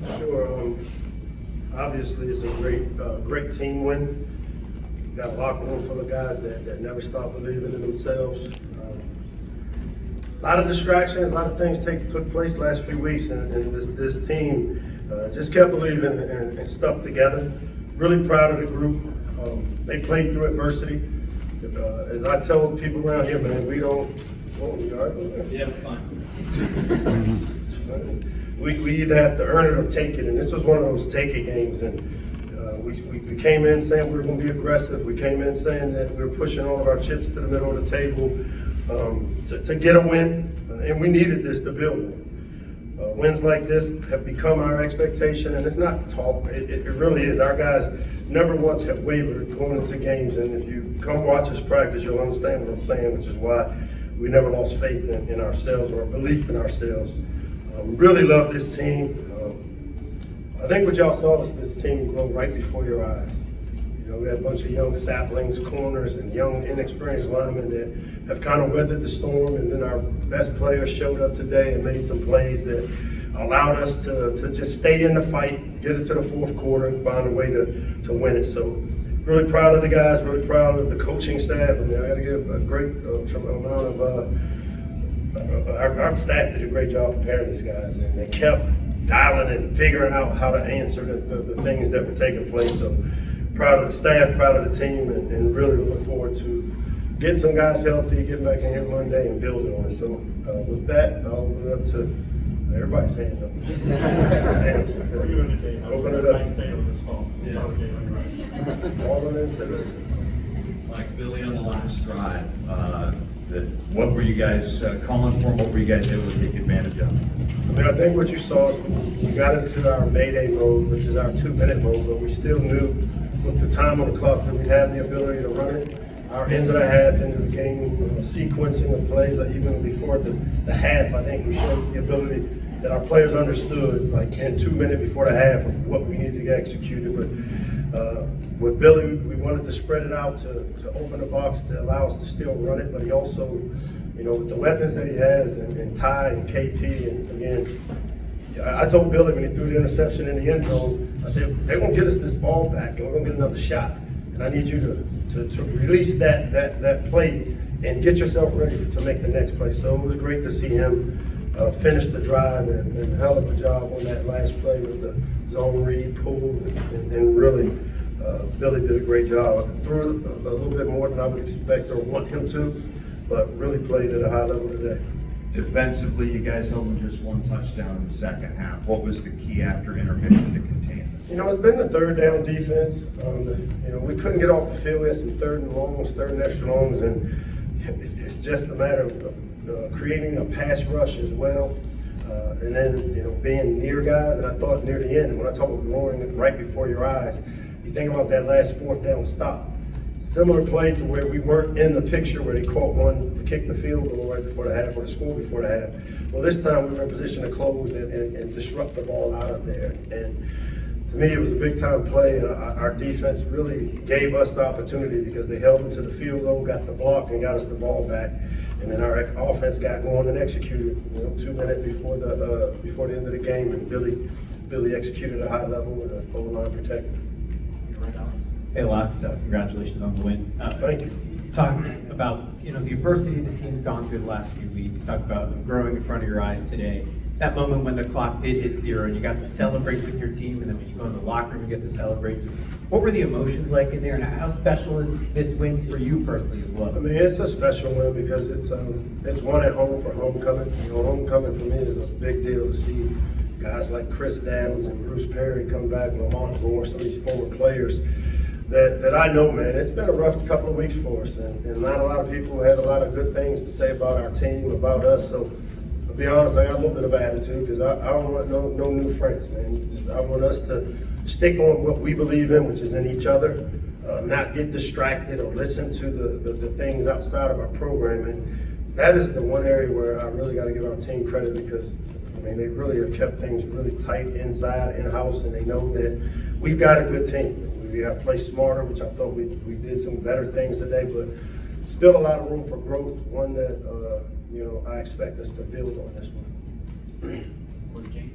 Sure. Obviously, it's a great team win. Got a locker room full of guys that never stop believing in themselves. A lot of distractions, a lot of things took place last few weeks, and this team just kept believing and stuck together. Really proud of the group. They played through adversity. As I tell people around here, man, we don't. Oh, we are. Yeah, fine. We either have to earn it or take it, and this was one of those take it games. And we came in saying we were going to be aggressive. We came in saying that we were pushing all of our chips to the middle of the table to get a win, and we needed this to build it. Wins like this have become our expectation, and it's not talk. It really is. Our guys never once have wavered going into games, and if you come watch us practice, you'll understand what I'm saying, which is why we never lost faith in ourselves or belief in ourselves. We really love this team. I think what y'all saw was this team grow right before your eyes. You know, we had a bunch of young saplings, corners, and young, inexperienced linemen that have kind of weathered the storm, and then our best players showed up today and made some plays that allowed us to just stay in the fight, get it to the fourth quarter, and find a way to win it. So, really proud of the guys, really proud of the coaching staff. I mean, I got to give a great amount of our staff did a great job preparing these guys, and they kept dialing and figuring out how to answer the things that were taking place. So proud of the staff, proud of the team, and really look forward to getting some guys healthy, getting back in here Monday and building on it. So with that, I'll open it up to everybody's hand up. Open it up. Nice sail this fall. Yeah. Rolling into this. Like Billy on the last drive, what were you guys calling for? What were you guys able to take advantage of? I mean, I think what you saw is we got into our Mayday mode, which is our 2-minute mode, but we still knew with the time on the clock that we had the ability to run it. Our end of the half, into the game, sequencing of plays, even before the half, I think we showed the ability that our players understood, like in 2 minutes before the half, of what we needed to get executed. But with Billy, we wanted to spread it out to open the box to allow us to still run it, but he also, you know, with the weapons that he has, and Ty and KP, and again, I told Billy when he threw the interception in the end zone, I said, they're going to get us this ball back, and we're going to get another shot. And I need you to release that play and get yourself ready to make the next play. So it was great to see him finish the drive and hell of a job on that last play with the zone read, pull, and really, Billy did a great job. Threw a little bit more than I would expect or want him to, but really played at a high level today. Defensively, you guys held them just one touchdown in the second half. What was the key after intermission to contain them? You know, it's been the third down defense. You know, we couldn't get off the field. We had some third and longs, third and extra longs, and it's just a matter of creating a pass rush as well. And then, you know, being near guys, and I thought near the end, and when I talk about going right before your eyes, you think about that last fourth down stop. Similar play to where we weren't in the picture where they caught one to kick the field goal right before the half or to score before the half. Well, this time we were in position to close and disrupt the ball out of there. And to me, it was a big time play, and our defense really gave us the opportunity because they held them to the field goal, got the block, and got us the ball back. And then our offense got going and executed. You know, 2 minutes before the end of the game, and Billy executed at a high level with a goal line protected. Hey, Lox, congratulations on the win. Thank you. Talk about, you know, the adversity this team's gone through the last few weeks. Talk about them growing in front of your eyes today. That moment when the clock did hit 0 and you got to celebrate with your team, and then when you go in the locker room, you get to celebrate. Just what were the emotions like in there, and how special is this win for you personally as well? I mean, it's a special win because it's one at home for homecoming. You know, homecoming for me is a big deal to see guys like Chris Downs and Bruce Perry come back, Lamont Moore, some of these former players that I know, man. It's been a rough couple of weeks for us, and not a lot of people had a lot of good things to say about our team, about us. So, to be honest, I got a little bit of attitude because I don't want no new friends, man. I want us to stick on what we believe in, which is in each other, not get distracted or listen to the things outside of our program. And that is the one area where I really got to give our team credit because, I mean, they really have kept things really tight inside, in-house, and they know that we've got a good team. We got to play smarter, which I thought we did some better things today, but still a lot of room for growth, one that, you know, I expect us to build on this one. James.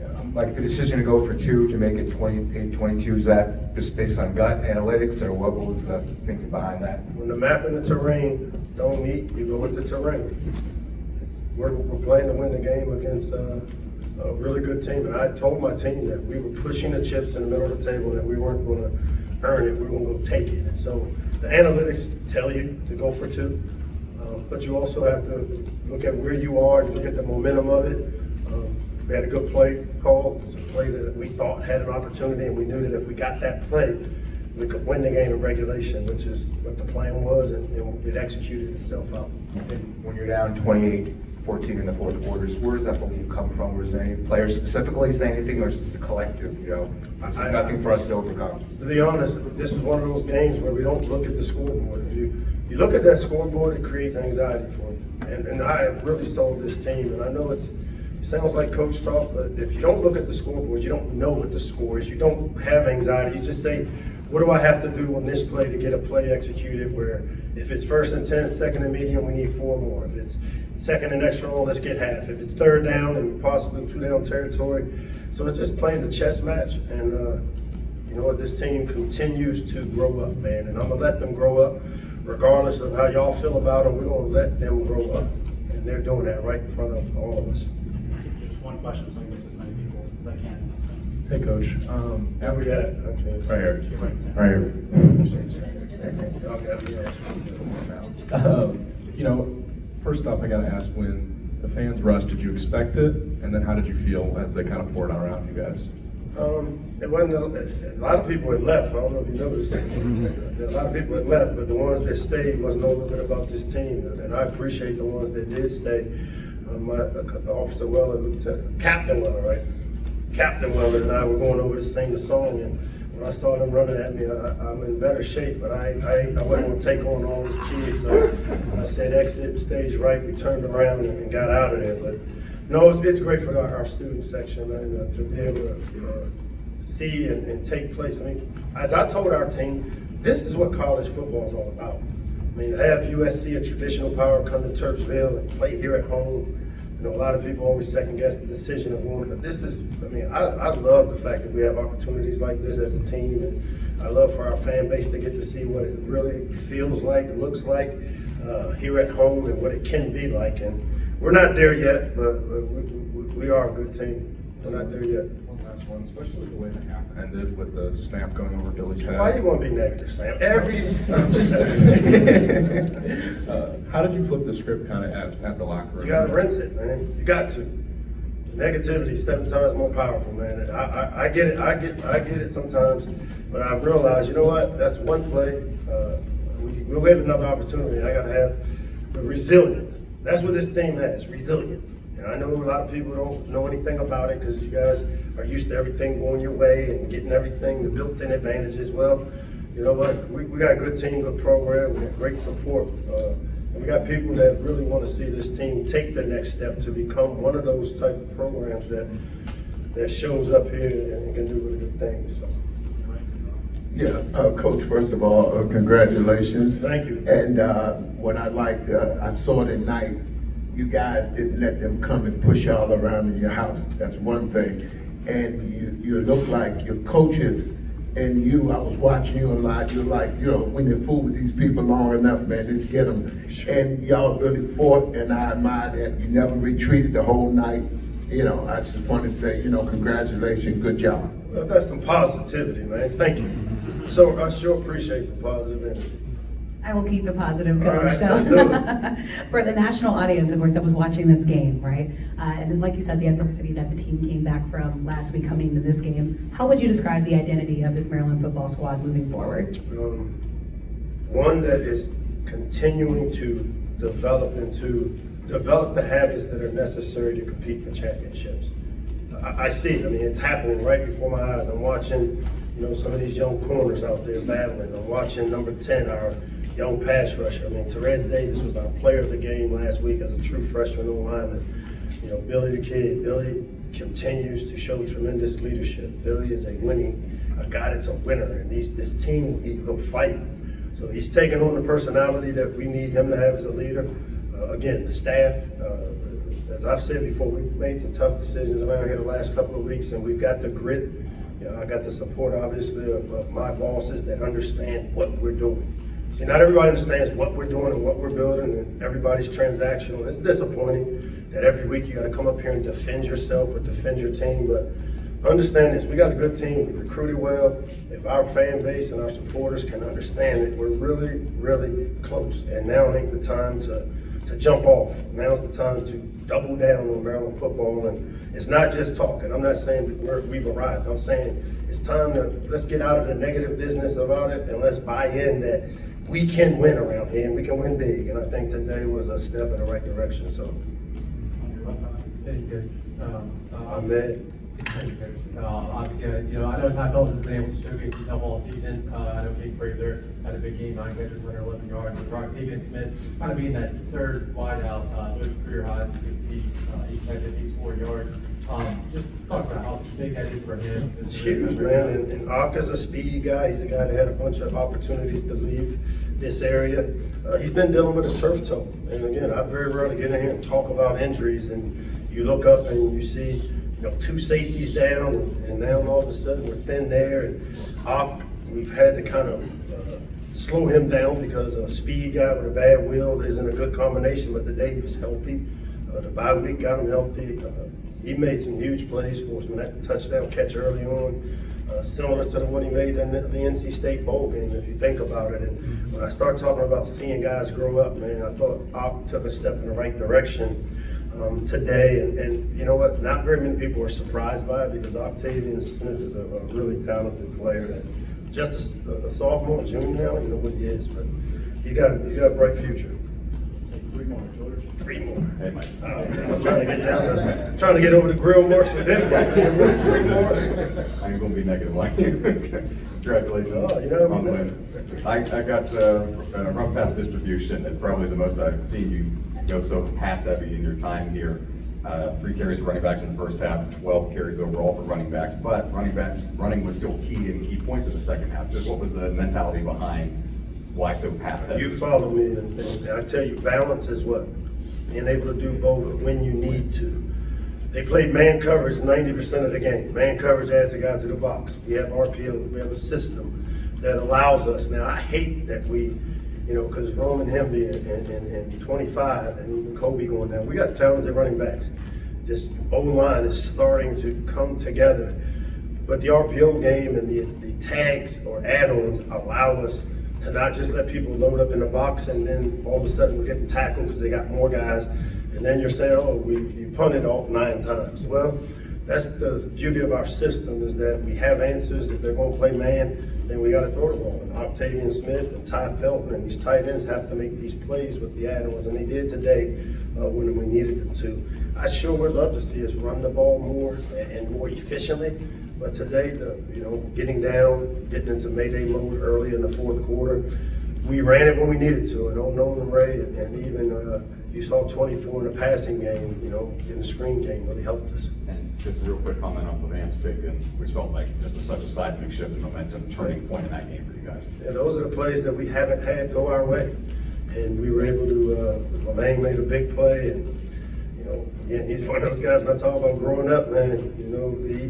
Yeah, Like the decision to go for 2 to make it 28-22, is that just based on gut analytics, or what was the thinking behind that? When the map and the terrain don't meet, you go with the terrain. We're playing to win the game against a really good team, and I told my team that we were pushing the chips in the middle of the table, and that we weren't going to earn it, we were going to go take it. And so the analytics tell you to go for 2, but you also have to look at where you are, and look at the momentum of it. We had a good play call. It was a play that we thought had an opportunity, and we knew that if we got that play, we could win the game in regulation, which is what the plan was, and it executed itself out. And when you're down 28-14 in the fourth quarters, where does that belief come from? Was there any players specifically say anything, or is this the collective, this is nothing for us to overcome? To be honest, this is one of those games where we don't look at the scoreboard. If you look at that scoreboard, it creates anxiety for you. And I have really sold this team, and I know it sounds like coach talk, but if you don't look at the scoreboard, you don't know what the score is. You don't have anxiety. You just say, what do I have to do on this play to get a play executed where if it's 1st and 10, 2nd and medium, we need 4 more. If it's 2nd and extra long, let's get half. If it's 3rd down and possibly 2 down territory. So it's just playing the chess match. And you know what, this team continues to grow up, man. And I'm going to let them grow up regardless of how y'all feel about them. We're going to let them grow up. And they're doing that right in front of all of us. Just one question so I can get to as many people as I can. Hey, Coach. Where we at? Okay. Right here. Right here. First off, I got to ask, when the fans rushed, did you expect it? And then how did you feel as they kind of poured around you guys? It wasn't a lot of people had left. I don't know if you noticed. A lot of people had left, but the ones that stayed wasn't a little bit about this team, and I appreciate the ones that did stay. Officer Weller, Captain Weller, right? Captain Weller and I were going over to sing the song, and when I saw them running at me, I'm in better shape, but I wasn't going to take on all those kids. So I said, exit stage right. We turned around and got out of there. But no, it's great for our student section, man, to be able to see and take place. I mean, as I told our team, this is what college football is all about. I mean, to have USC, a traditional power, come to Turksville and play here at home. You know, a lot of people always second guess the decision of one, but this is, I mean, I love the fact that we have opportunities like this as a team, and I love for our fan base to get to see what it really feels like, looks like here at home, and what it can be like. And we're not there yet, but we are a good team. We're not there yet. One last one, especially the way the half ended with the snap going over Billy's head. Why you want to be negative, Sam? How did you flip the script kind of at the locker room? You got to rinse it, man. You got to. Negativity is 7 times more powerful, man. And I get it. I get it sometimes, but I realize, you know what? That's one play. We'll have another opportunity. I got to have the resilience. That's what this team has, resilience. And I know a lot of people don't know anything about it because you guys are used to everything going your way and getting everything, the built-in advantages. Well, you know what? We got a good team, good program. We got great support. And we got people that really want to see this team take the next step to become one of those type of programs that shows up here and can do really good things. So. Yeah, Coach, first of all, congratulations. Thank you. And what I liked, I saw tonight, you guys didn't let them come and push y'all around in your house. That's one thing. And you look like your coaches and you, I was watching you a lot, you're like, when you fool with these people long enough, man, just get them. And y'all really fought, and I admire that. You never retreated the whole night. I just want to say, congratulations, good job. Well, that's some positivity, man. Thank you. So I sure appreciate some positive energy. I will keep it positive, All Coach. right, let's do it. For the national audience, of course, that was watching this game, right? And like you said, the adversity that the team came back from last week coming into this game. How would you describe the identity of this Maryland football squad moving forward? One that is continuing to develop the habits that are necessary to compete for championships. I see it. I mean, it's happening right before my eyes. I'm watching, some of these young corners out there battling. I'm watching number 10, our young pass rusher. I mean, Therese Davis was our player of the game last week as a true freshman lineman. Billy the Kid. Billy continues to show tremendous leadership. Billy is a guy that's a winner, and this team, he'll fight. So he's taking on the personality that we need him to have as a leader. Again, the staff, as I've said before, we've made some tough decisions around here the last couple of weeks, and we've got the grit. You know, I got the support, obviously, of my bosses that understand what we're doing. See, not everybody understands what we're doing and what we're building, and everybody's transactional. It's disappointing that every week you got to come up here and defend yourself or defend your team, but understand this, we got a good team, we recruited well. If our fan base and our supporters can understand it, we're really, really close. And now ain't the time to jump off. Now's the time to double down on Maryland football. And it's not just talking. I'm not saying that we've arrived. I'm saying it's time to, let's get out of the negative business about it and let's buy in that we can win around here and we can win big. And I think today was a step in the right direction. So Thank you. I'm mad. Obviously, I know Ty Phillips has been able to showcase himself all season. I know Jake Frazier had a big game, 9 catches, 111 yards. With Rocktavian Smith kind of being that third wide out, those career highs, 8 catches, 84 yards. Just talk about how big that is for him. It's huge, man. And Ak is a speed guy. He's a guy that had a bunch of opportunities to leave this area. He's been dealing with a turf toe. And again, I very rarely get in here and talk about injuries. And you look up and you see, 2 safeties down, and now all of a sudden we're thin there. And Ak, we've had to kind of slow him down because a speed guy with a bad wheel isn't a good combination. But today he was healthy. The bye week got him healthy. He made some huge plays for us. That touchdown catch early on, similar to the one he made in the NC State bowl game, if you think about it. And when I start talking about seeing guys grow up, man, I thought Ak took a step in the right direction today. And you know what? Not very many people are surprised by it because Octavian Smith is a really talented player that just a sophomore, junior now, you know what he is, but he's got a bright future. 3 more, George. 3 more. Hey, Mike. I'm trying to get down there. I'm trying to get over the grill marks of them. 3 more. I ain't gonna be negative like you. Congratulations Oh, you know, on the win. I got run pass distribution. It's probably the most I've seen you go so pass heavy in your time here. 3 carries for running backs in the first half, 12 carries overall for running backs. But running was still key and key points in the second half. Just what was the mentality behind why so pass heavy? You follow me, and I tell you, balance is what? Being able to do both when you need to. They played man coverage 90% of the game. Man coverage adds a guy to the box. We have RPO, we have a system that allows us. Now, I hate that we, because Roman Hemby and 25 and even Kobe going down, we got talented running backs. This O-line is starting to come together. But the RPO game and the tags or add-ons allow us to not just let people load up in the box and then all of a sudden we're getting tackled because they got more guys. And then you're saying, you punted all 9 times. Well, that's the beauty of our system is that we have answers. If they're going to play man, then we got to throw the ball. And Octavian Smith and Ty Felton and these tight ends have to make these plays with the add-ons, and they did today when we needed them to. I sure would love to see us run the ball more and more efficiently. But today, getting down, getting into Mayday mode early in the 4th quarter, we ran it when we needed to. And Nolan Ray and even you saw 24 in the passing game, in the screen game really helped us. And just a real quick comment on Levan's pick, which felt like just such a seismic shift in momentum, turning point in that game for you guys. Yeah, those are the plays that we haven't had go our way. And we were able to, Levan made a big play, and again, he's one of those guys, when I talk about growing up, man,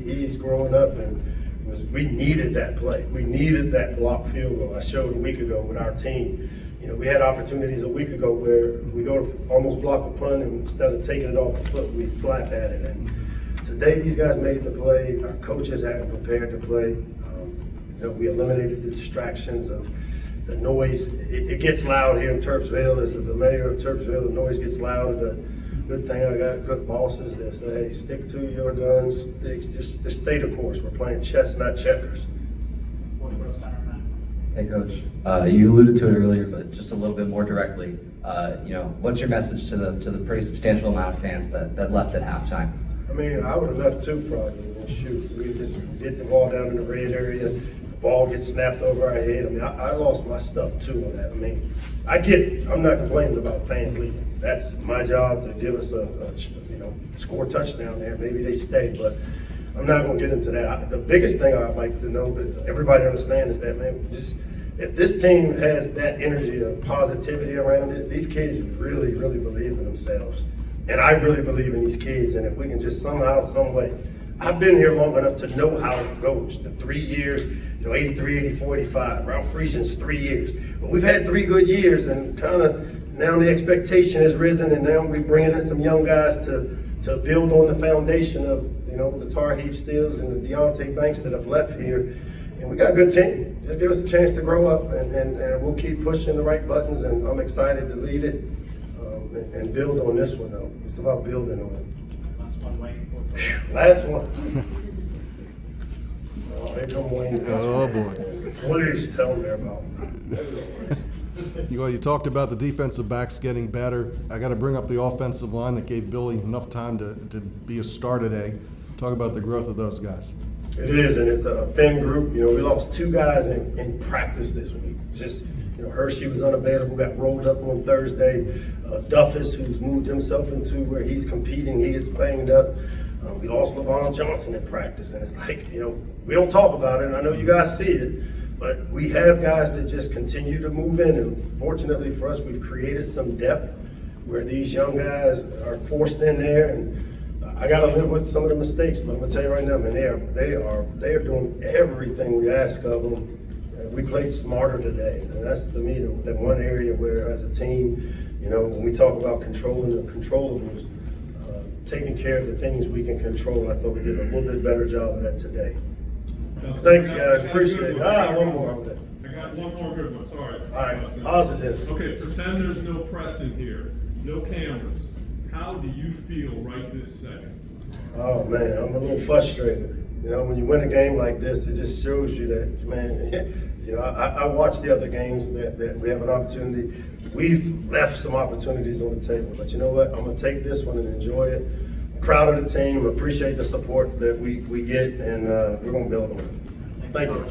he's growing up, and we needed that play. We needed that block field goal. I showed a week ago with our team. We had opportunities a week ago where we go to almost block a punt, and instead of taking it off the foot, we flap at it. And today, these guys made the play. Our coaches had them prepared to play. We eliminated the distractions of the noise. It gets loud here in Turpsville. As the mayor of Turpsville, the noise gets loud. The good thing I got good bosses that say, hey, stick to your guns. Just stay the course. We're playing chess, not checkers. Hey, Coach. You alluded to it earlier, but just a little bit more directly. What's your message to the pretty substantial amount of fans that left at halftime? I mean, I would have left too, probably. Shoot, we just hit the ball down in the red area. The ball gets snapped over our head. I mean, I lost my stuff too on that. I mean, I get it. I'm not complaining about fans leaving. That's my job to give us score a touchdown there. Maybe they stay, but I'm not going to get into that. The biggest thing I'd like to know that everybody understands is that, man, just if this team has that energy of positivity around it, these kids really, really believe in themselves. And I really believe in these kids, and if we can just somehow, some way, I've been here long enough to know how it goes. The 3 years, 83, 84, 85. Ralph Friesian's 3 years. But we've had 3 good years, and kind of now the expectation has risen, and now we're bringing in some young guys to build on the foundation of, the Tar Heel Steels and the Deontay Banks that have left here. And we got a good team. Just give us a chance to grow up, and we'll keep pushing the right buttons, and I'm excited to lead it and build on this one, though. It's about building on it. Last one, Wayne. Last one. Oh, here come Wayne. Oh, boy. What are you telling me about? You talked about the defensive backs getting better. I got to bring up the offensive line that gave Billy enough time to be a star today. Talk about the growth of those guys. It is, and it's a thin group. We lost 2 guys in practice this week. Just, Hershey was unavailable, got rolled up on Thursday. Duffus, who's moved himself into where he's competing, he gets banged up. We lost LaVon Johnson in practice, and it's like, we don't talk about it, and I know you guys see it, but we have guys that just continue to move in, and fortunately for us, we've created some depth where these young guys are forced in there, and I got to live with some of the mistakes, but I'm gonna tell you right now, man, they are doing everything we ask of them. We played smarter today, and that's to me the one area where, as a team, when we talk about controlling the controllables, taking care of the things we can control, I thought we did a little bit better job of that today. Thanks, guys. Appreciate it. One more. I got one more good one. Sorry. All right. Oz is in. Okay, pretend there's no press in here, no cameras. How do you feel right this second? Oh man, I'm a little frustrated. When you win a game like this, it just shows you that, man. I watch the other games that we have an opportunity. We've left some opportunities on the table, but you know what? I'm gonna take this one and enjoy it. I'm proud of the team. Appreciate the support that we get, and we're gonna build on it. Thank you.